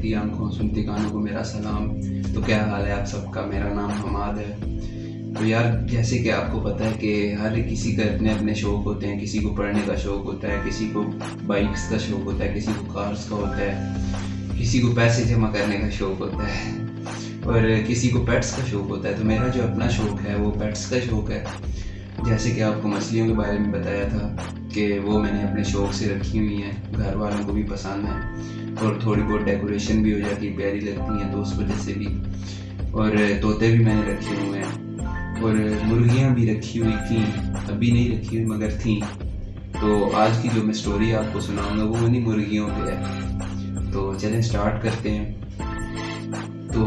देखती आंखों सुनती कानों को मेरा सलाम। तो क्या हाल है आप सबका? मेरा नाम हमाद है। तो यार, जैसे कि आपको पता है कि हर किसी का अपने अपने शौक़ होते हैं। किसी को पढ़ने का शौक़ होता है, किसी को बाइक्स का शौक़ होता है, किसी को कार्स का होता है, किसी को पैसे जमा करने का शौक़ होता है और किसी को पेट्स का शौक़ होता है। तो मेरा जो अपना शौक़ है वो पेट्स का शौक़ है। जैसे कि आपको मछलियों के बारे में बताया था कि वो मैंने अपने शौक़ से रखी हुई हैं, घर वालों को भी पसंद है और थोड़ी बहुत डेकोरेशन भी हो जाती है, प्यारी लगती हैं तो उस वजह से भी। और तोते भी मैंने रखे हुए हैं और मुर्गियाँ भी रखी हुई थी, अभी नहीं रखी हुई मगर थी। तो आज की जो मैं स्टोरी आपको सुनाऊंगा वो उन्हीं मुर्गियों पे है। तो चलें स्टार्ट करते हैं। तो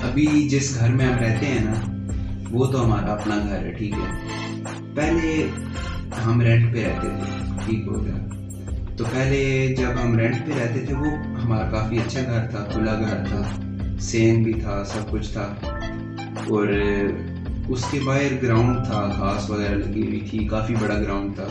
अभी जिस घर में हम रहते हैं ना, वो तो हमारा अपना घर है, ठीक है। पहले हम रेंट पे रहते थे, ठीक हो गया। तो पहले जब हम रेंट पे रहते थे वो हमारा काफ़ी अच्छा घर था, खुला घर था, सेम भी था, सब कुछ था। और उसके बाहर ग्राउंड था, घास वगैरह लगी हुई थी, काफ़ी बड़ा ग्राउंड था।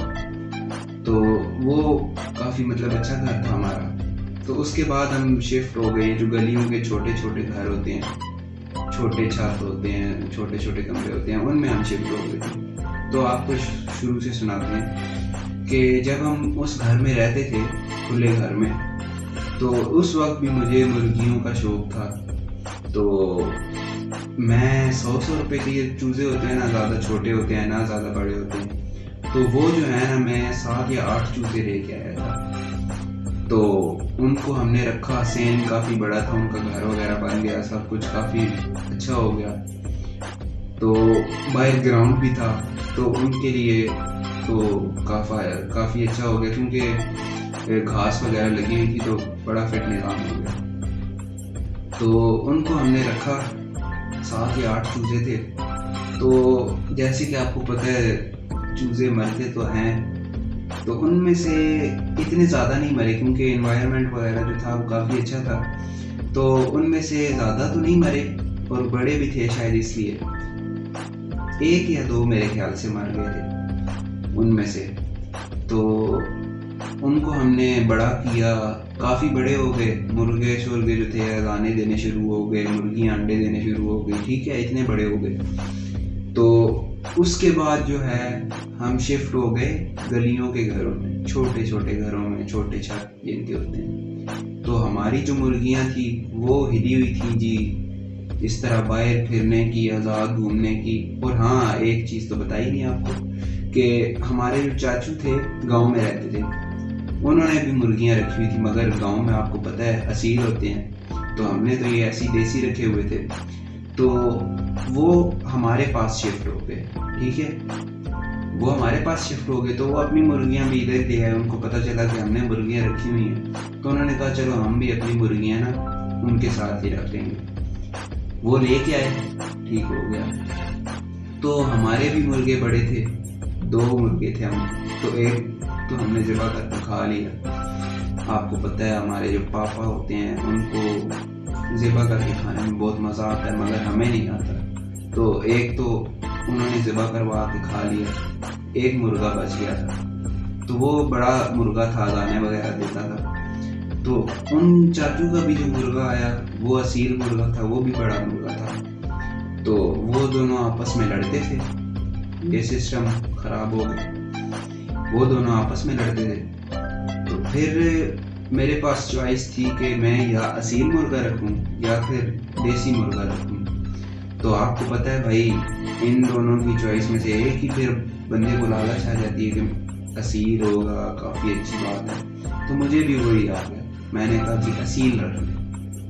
तो वो काफ़ी मतलब अच्छा घर था हमारा। तो उसके बाद हम शिफ्ट हो गए। जो गलियों के छोटे छोटे घर होते हैं, छोटे छत होते हैं, छोटे छोटे कमरे होते हैं, उनमें हम शिफ्ट हो गए थे। तो आपको शुरू से सुनाते हैं कि जब हम उस घर में रहते थे, खुले घर में, तो उस वक्त भी मुझे मुर्गियों का शौक़ था। तो मैं 100 रुपए के ये चूज़े होते हैं ना, ज़्यादा छोटे होते हैं ना ज़्यादा बड़े होते हैं, तो वो जो है ना, मैं 7 या 8 चूज़े लेके आया था। तो उनको हमने रखा, सेन काफ़ी बड़ा था, उनका घर वगैरह बन गया, सब कुछ काफ़ी अच्छा हो गया। तो बाहर ग्राउंड भी था, तो उनके लिए तो काफ़ी अच्छा हो गया, क्योंकि घास वगैरह लगी हुई थी, तो बड़ा फिट निज़ाम हो गया। तो उनको हमने रखा, 7 या 8 चूज़े थे। तो जैसे कि आपको पता है चूज़े मरते तो हैं, तो उनमें से इतने ज़्यादा नहीं मरे, क्योंकि एनवायरनमेंट वगैरह जो था वो काफ़ी अच्छा था। तो उनमें से ज़्यादा तो नहीं मरे और बड़े भी थे शायद, इसलिए 1 या 2 मेरे ख्याल से मर गए थे उनमें से। तो उनको हमने बड़ा किया, काफ़ी बड़े हो गए। मुर्गे शुर्गे जो थे दाने देने शुरू हो गए, मुर्गियाँ अंडे देने शुरू हो गई, ठीक है, इतने बड़े हो गए। तो उसके बाद जो है हम शिफ्ट हो गए गलियों के घरों में, छोटे छोटे घरों में, छोटे छत जिनके होते हैं। तो हमारी जो मुर्गियाँ थी वो हिली हुई थी जी, इस तरह बाहर फिरने की, आज़ाद घूमने की। और हाँ, एक चीज़ तो बताई नहीं आपको कि हमारे जो चाचू थे गांव में रहते थे, उन्होंने भी मुर्गियाँ रखी हुई थी, मगर गांव में आपको पता है असील होते हैं, तो हमने तो ये ऐसी देसी रखे हुए थे। तो वो हमारे पास शिफ्ट हो गए, ठीक है, वो हमारे पास शिफ्ट हो गए। तो वो अपनी मुर्गियाँ भी इधर ले आए, उनको पता चला कि हमने मुर्गियाँ रखी हुई हैं, तो उन्होंने कहा चलो हम भी अपनी मुर्गियाँ ना उनके साथ ही रख लेंगे। वो लेके आए, ठीक हो गया। तो हमारे भी मुर्गे बड़े थे, 2 मुर्गे थे हम, तो एक तो हमने ज़िबा करके खा लिया। आपको पता है हमारे जो पापा होते हैं उनको ज़िबा करके खाने में बहुत मज़ा आता है, मगर हमें नहीं आता। तो एक तो उन्होंने ज़िबा करवा के खा लिया, एक मुर्गा बच गया था। तो वो बड़ा मुर्गा था, दाने वगैरह देता था। तो उन चाचू का भी जो मुर्गा आया वो असील मुर्गा था, वो भी बड़ा मुर्गा था। तो वो दोनों आपस में लड़ते थे, ये सिस्टम खराब हो गया, वो दोनों आपस में लड़ते थे। तो फिर मेरे पास चॉइस थी कि मैं या असील मुर्गा रखूं या फिर देसी मुर्गा रखूं। तो आपको पता है भाई, इन दोनों की चॉइस में से एक ही फिर बंदे को लालच आ जाती है कि असील होगा, काफ़ी अच्छी बात है। तो मुझे भी वही आ गया, मैंने कहा कि असील रख लें।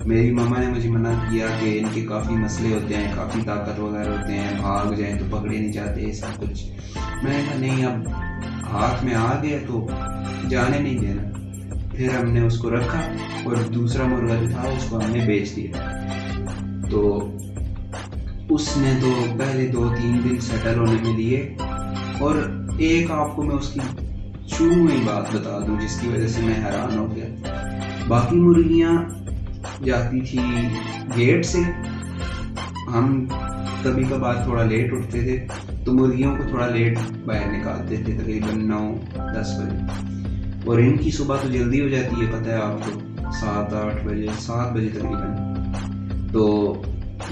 मेरी मामा ने मुझे मना किया कि इनके काफ़ी मसले होते हैं, काफ़ी ताकत वगैरह होते हैं, भाग जाएं तो पकड़े नहीं जाते, सब कुछ। मैंने कहा नहीं, अब हाथ में आ गया तो जाने नहीं देना। फिर हमने उसको रखा और दूसरा मुर्गा जो था उसको हमने बेच दिया। तो उसने तो पहले 2-3 दिन सेटल होने में लिए, और एक आपको मैं उसकी शुरू में ही बात बता दूं जिसकी वजह से मैं हैरान हो गया। बाकी मुर्गियाँ जाती थी गेट से, हम कभी कभार थोड़ा लेट उठते थे तो मुर्गियों को थोड़ा लेट बाहर निकालते थे, तकरीबन 9-10 बजे। और इनकी सुबह तो जल्दी हो जाती है, पता है आपको, 7-8 बजे, 7 बजे तकरीबन। तो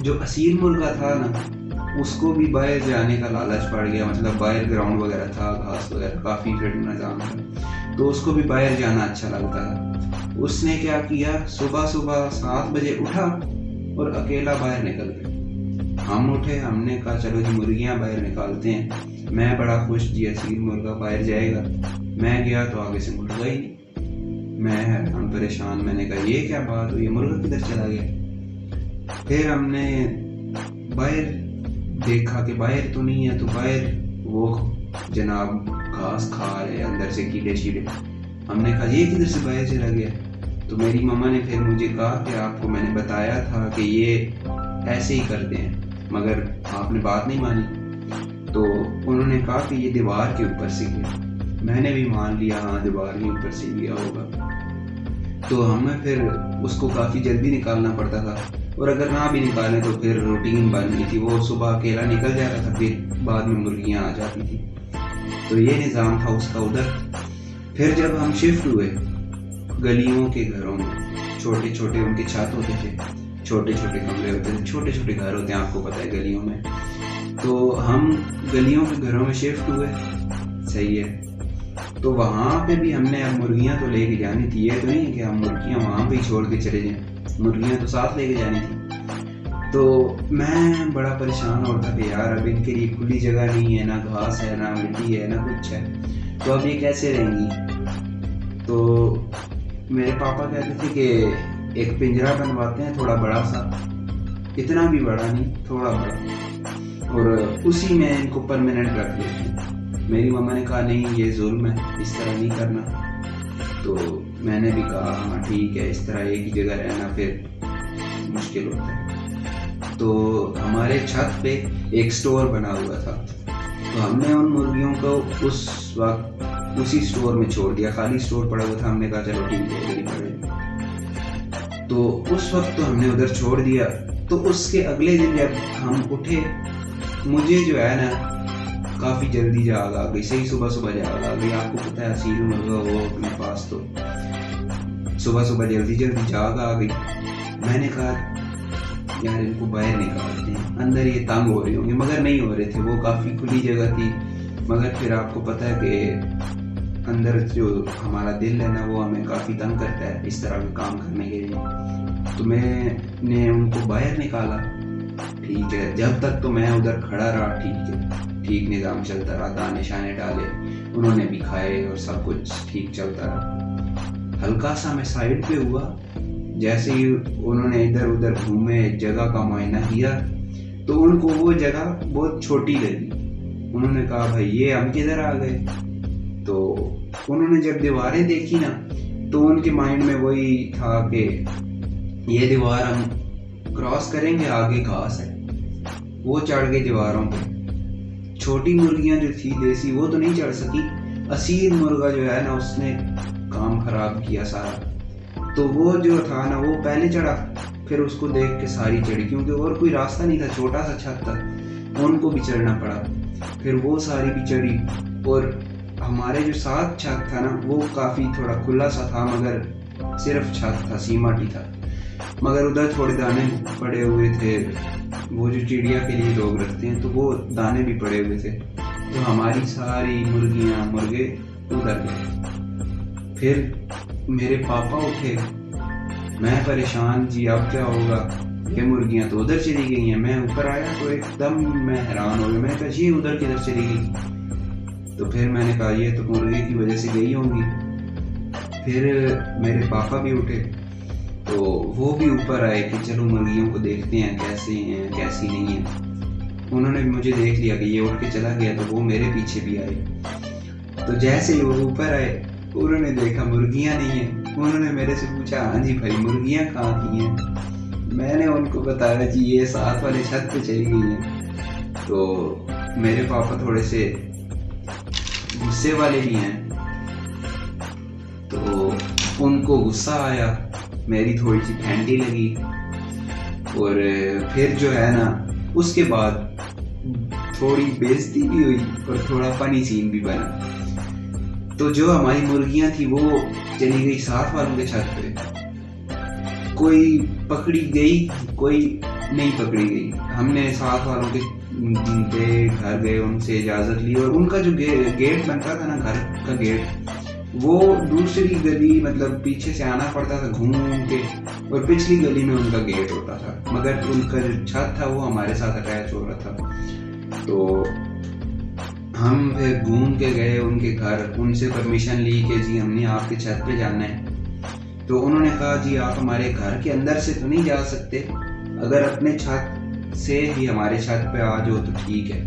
जो असील मुर्गा था ना, उसको भी बाहर जाने का लालच पड़ गया, मतलब बाहर ग्राउंड वगैरह था, घास वगैरह काफ़ी फिट निज़ाम था, तो उसको भी बाहर जाना अच्छा लगता था। उसने क्या किया, सुबह सुबह 7 बजे उठा और अकेला बाहर निकल गया। हम उठे, हमने कहा चलो जी मुर्गियाँ बाहर निकालते हैं। मैं बड़ा खुश जी, असील मुर्गा बाहर जाएगा। मैं गया तो आगे से मुर्गा ही नहीं। मैं हैरान परेशान, मैंने कहा ये क्या बात हुई, मुर्गा किधर चला गया। फिर हमने बाहर देखा कि बाहर तो नहीं है, तो बाहर वो जनाब घास खा रहे अंदर से कीड़े शीड़े। हमने कहा ये किधर से बाहर चला गया। तो मेरी मम्मा ने फिर मुझे कहा कि आपको मैंने बताया था कि ये ऐसे ही करते हैं, मगर आपने बात नहीं मानी। तो उन्होंने कहा कि ये दीवार के ऊपर से गया। मैंने भी मान लिया, हाँ दीवार के ऊपर से गया होगा। तो हमें फिर उसको काफ़ी जल्दी निकालना पड़ता था, और अगर ना भी निकालें तो फिर रूटीन बन गई थी। वो सुबह अकेला निकल जाता था, फिर बाद में मुर्गियाँ आ जाती थी। तो ये निज़ाम था उसका उधर। फिर जब हम शिफ्ट हुए गलियों के घरों में, छोटे छोटे उनके छत होते थे, छोटे छोटे कमरे होते थे, छोटे छोटे घर होते हैं, आपको पता है गलियों में। तो हम गलियों के घरों में शिफ्ट हुए, सही है। तो वहाँ पे भी हमने अब मुर्गियाँ तो लेके जानी थी, ये तो नहीं है कि हम मुर्गियाँ वहाँ पे ही छोड़ के चले जाएं, मुर्गियाँ तो साथ लेके जानी थी। तो मैं बड़ा परेशान हो रहा था कि यार अब इनके लिए खुली जगह नहीं है, ना घास है, ना मिट्टी है, ना कुछ है, तो अब ये कैसे रहेंगी। तो मेरे पापा कहते थे कि एक पिंजरा बनवाते हैं थोड़ा बड़ा सा, इतना भी बड़ा नहीं, थोड़ा बड़ा, और उसी में इनको परमानेंट रख देते हैं। मेरी मम्मा ने कहा नहीं ये जुल्म है, इस तरह नहीं करना। तो मैंने भी कहा हाँ ठीक है, इस तरह एक ही जगह रहना फिर मुश्किल होता है। तो हमारे छत पे एक स्टोर बना हुआ था, तो हमने उन मुर्गियों को उस वक्त उसी स्टोर में छोड़ दिया। खाली स्टोर पड़ा हुआ था, हमने कहा चलो ठीक है इधर ही पड़े। तो उस वक्त तो हमने उधर छोड़ दिया। तो उसके अगले दिन जब हम उठे, मुझे जो है ना काफ़ी जल्दी जाग आ गई, सही सुबह सुबह जाग आ गई। आपको पता है असील मुर्गा वो अपने पास, तो सुबह सुबह जल्दी जल्दी जाग आ गई। मैंने कहा यार इनको बाहर निकालते हैं, अंदर ये तंग हो रहे होंगे, मगर नहीं हो रहे थे, वो काफ़ी खुली जगह थी। मगर फिर आपको पता है कि अंदर जो हमारा दिल है ना, वो हमें काफ़ी तंग करता है इस तरह के काम करने के लिए। तो मैंने उनको बाहर निकाला, ठीक है। जब तक तो मैं उधर खड़ा रहा, ठीक है, ठीक निज़ाम चलता रहा, दाने शाने डाले, उन्होंने भी खाए और सब कुछ ठीक चलता रहा। हल्का सा मैं साइड पे हुआ, जैसे ही उन्होंने इधर उधर घूमे, जगह का मुआयना किया, तो उनको वो जगह बहुत छोटी लगी। उन्होंने कहा भाई ये हम किधर आ गए। तो उन्होंने जब दीवारें देखी ना, तो उनके माइंड में वही था कि ये दीवार हम क्रॉस करेंगे, आगे घास है। वो चढ़ गए दीवारों पे। छोटी मुर्गियां जो थी देसी, वो तो नहीं चढ़ सकी। असील मुर्गा जो है ना, उसने काम खराब किया सारा। तो वो जो था ना, वो पहले चढ़ा, फिर उसको देख के सारी चढ़ी, क्योंकि और कोई रास्ता नहीं था, छोटा सा छत था, उनको भी चढ़ना पड़ा। फिर वो सारी भी चढ़ी। और हमारे जो साथ छत था ना, वो काफ़ी थोड़ा खुला सा था, मगर सिर्फ छत था, सीमाटी था, मगर उधर थोड़े दाने पड़े हुए थे, वो जो चिड़िया के लिए लोग रखते हैं, तो वो दाने भी पड़े हुए थे। तो हमारी सारी मुर्गियाँ मुर्गे उधर गए। फिर मेरे पापा उठे, मैं परेशान जी अब क्या होगा, ये मुर्गियाँ तो उधर चली गई हैं। मैं ऊपर आया तो एकदम मैं हैरान हो गया, मैंने कहा ये उधर किधर चली गई। तो फिर मैंने कहा ये तो मुर्गे की वजह से गई होंगी। फिर मेरे पापा भी उठे, तो वो भी ऊपर आए कि चलो मुर्गियों को देखते हैं कैसे हैं कैसी नहीं है। उन्होंने मुझे देख लिया कि ये उड़ के चला गया, तो वो मेरे पीछे भी आए। तो जैसे ही वो ऊपर आए, उन्होंने देखा मुर्गियाँ नहीं है। उन्होंने मेरे से पूछा हाँ जी भाई मुर्गियाँ कहाँ की हैं। मैंने उनको बताया जी ये साथ वाले छत पे चली गई हैं। तो मेरे पापा थोड़े से गुस्से वाले भी हैं, तो उनको गुस्सा आया, मेरी थोड़ी सी फैंटी लगी। और फिर जो है ना, उसके बाद थोड़ी बेइज्जती भी हुई और थोड़ा फनी सीन भी बना। तो जो हमारी मुर्गियां थी वो चली गई साथ वालों के छत पे, कोई पकड़ी गई, कोई नहीं पकड़ी गई। हमने साथ वालों के घर गए, उनसे इजाज़त ली, और उनका जो गेट बनता था ना, घर का गेट, वो दूसरी गली, मतलब पीछे से आना पड़ता था घूम के, और पिछली गली में उनका गेट होता था, मगर उनका जो छत था वो हमारे साथ अटैच हो रहा था। तो हम फिर घूम के गए उनके घर, उनसे परमिशन ली कि जी हमने आपके छत पे जाना है। तो उन्होंने कहा जी आप हमारे घर के अंदर से तो नहीं जा सकते, अगर अपने छत से ही हमारे छत पे आ जाओ तो ठीक है।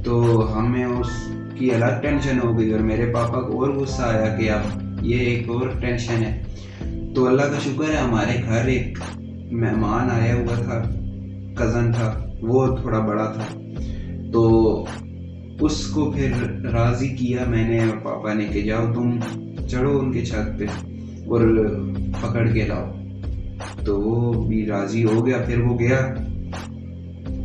तो हमें उसकी अलग टेंशन हो गई, और मेरे पापा को और गुस्सा आया कि अब ये एक और टेंशन है। तो अल्लाह का शुक्र है हमारे घर एक मेहमान आया हुआ था, कज़न था, वो थोड़ा बड़ा था, तो उसको फिर राज़ी किया मैंने और पापा ने कि जाओ तुम चढ़ो उनके छत पे और पकड़ के लाओ। तो वो भी राज़ी हो गया। फिर वो गया,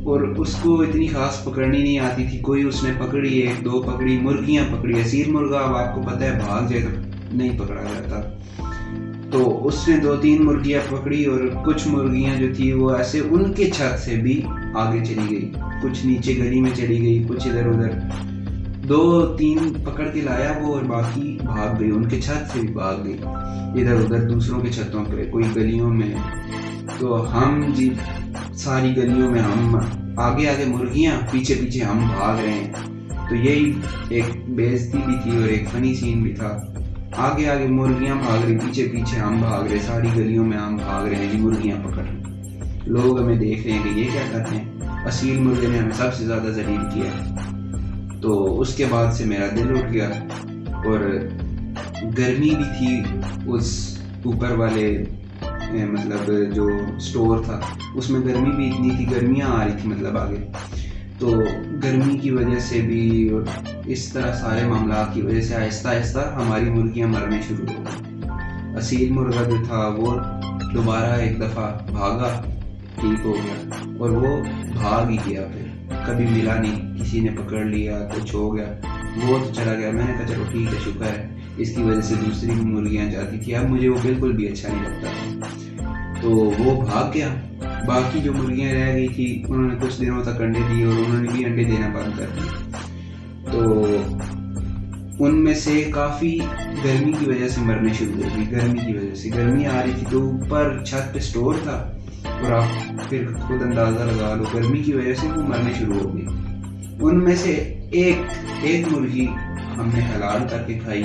और उसको इतनी खास पकड़नी नहीं आती थी, कोई उसने पकड़ी, एक दो पकड़ी, मुर्गियां पकड़ी। असील मुर्गा अब आपको पता है भाग जाए तो नहीं पकड़ा जाता, तो उसने 2-3 मुर्गियां पकड़ी, और कुछ मुर्गियां जो थी वो ऐसे उनके छत से भी आगे चली गई, कुछ नीचे गली में चली गई, कुछ इधर उधर। 2-3 पकड़ के लाया वो, और बाकी भाग गई, उनके छत से भी भाग गई इधर उधर दूसरों के छतों पे, कोई गलियों में। तो हम जी सारी गलियों में हम आगे आगे मुर्गियां, पीछे पीछे हम भाग रहे हैं। तो यही एक बेइज्जती भी थी और एक फनी सीन भी था। आगे आगे मुर्गियां भाग रही, पीछे पीछे हम भाग रहे, सारी गलियों में हम भाग रहे हैं, मुर्गियां पकड़। लोग हमें देख रहे हैं कि ये क्या करते हैं। असील मुर्गे ने हमें सबसे ज्यादा जलील किया। तो उसके बाद से मेरा दिल उठ गया, और गर्मी भी थी उस ऊपर वाले मतलब जो स्टोर था उसमें गर्मी भी इतनी थी, गर्मियाँ आ रही थी मतलब आगे। तो गर्मी की वजह से भी और इस तरह सारे मामला की वजह से आहिस्ता आहिस्ता हमारी मुर्गियाँ मरने शुरू हो गई। असील मुर्गा जो था वो दोबारा एक दफ़ा भागा, ठीक हो गया, और वो भाग ही गया, फिर कभी मिला नहीं, किसी ने पकड़ लिया, कुछ हो गया, वो तो चला गया। मैंने कहा चलो ठीक है, शुक्र है, इसकी वजह से दूसरी मुर्गियाँ जाती थी। अब मुझे वो बिल्कुल भी अच्छा नहीं लगता था, तो वो भाग गया। बाकी जो मुर्गियाँ रह गई थी उन्होंने कुछ दिनों तक अंडे दिए, और उन्होंने भी अंडे देना बंद कर दिए। तो उनमें से काफ़ी गर्मी की वजह से मरने शुरू हो गई। गर्मी की वजह से, गर्मी आ रही थी तो ऊपर छत पे स्टोर था, और आप फिर खुद अंदाज़ा लगा लो, गर्मी की वजह से वो मरने शुरू हो गई। उनमें से एक मुर्गी हमने हलाल करके खाई,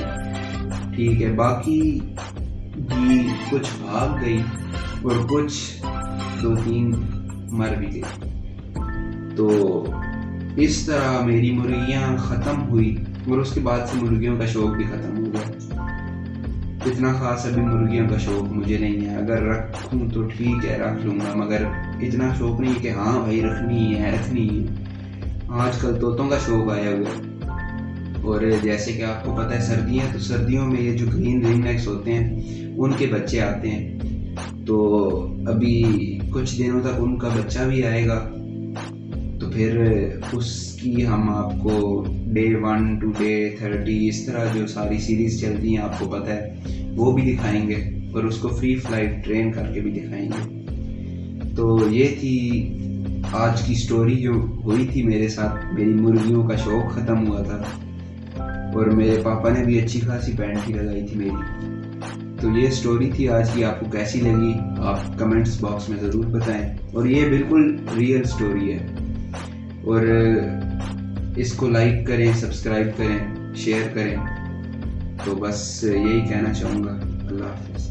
ठीक है, बाकी भी कुछ भाग गई और कुछ 2-3 मर भी गई। तो इस तरह मेरी मुर्गियाँ ख़त्म हुई, और उसके बाद से मुर्गियों का शौक़ भी ख़त्म हो गया। इतना ख़ास अभी मुर्गियों का शौक़ मुझे नहीं है, अगर रखूँ तो ठीक है रख लूँगा, मगर इतना शौक़ नहीं कि हाँ भाई रखनी है। आजकल तोतों का शौक़ आया हुआ है, और जैसे कि आपको पता है सर्दियाँ, तो सर्दियों में ये जो ग्रीन रिंगनेक्स होते हैं उनके बच्चे आते हैं। तो अभी कुछ दिनों तक उनका बच्चा भी आएगा, तो फिर उसकी हम आपको Day 1 to Day 30 इस तरह जो सारी सीरीज़ चलती हैं आपको पता है, वो भी दिखाएंगे, और उसको फ्री फ्लाइट ट्रेन करके भी दिखाएंगे। तो ये थी आज की स्टोरी जो हुई थी मेरे साथ। मेरी मुर्गियों का शौक़ ख़त्म हुआ था, और मेरे पापा ने भी अच्छी खासी पेंटी लगाई थी मेरी। तो ये स्टोरी थी आज की। आपको कैसी लगी आप कमेंट्स बॉक्स में ज़रूर बताएं, और ये बिल्कुल रियल स्टोरी है। और इसको लाइक करें, सब्सक्राइब करें, शेयर करें। तो बस यही कहना चाहूँगा। अल्लाह हाफ़िज़।